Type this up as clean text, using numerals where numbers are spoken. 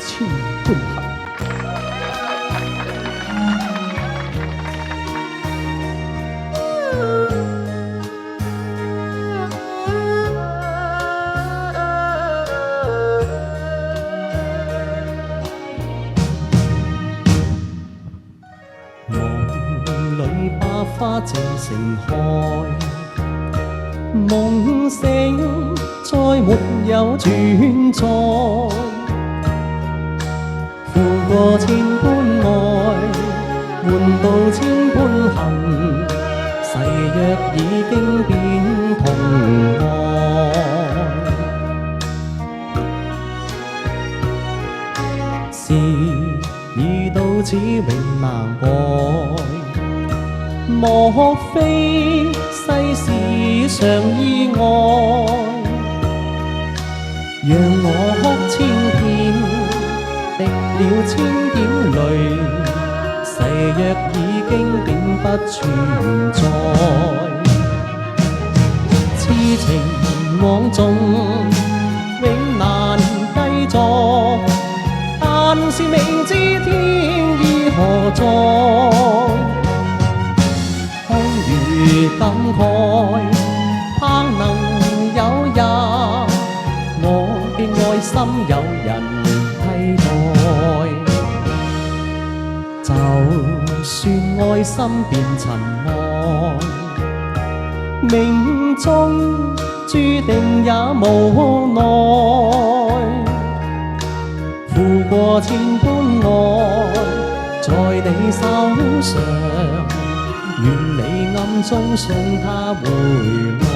千般恨。夢裏百花正盛開，夢醒再沒有存在，負過千般愛，換到千般恨，誓約已經變同愛。事已到此永難改，莫非世事常意外？讓我哭千遍，滴了千點淚，誓約已經並不存在。痴情枉縱永難繼續，但是明知天意何在，空餘感慨，盼能有日我嘅愛心有人替代。就算愛心變塵埃，命中注定也無奈。負過千般愛，在你手上，願你暗中送他回來。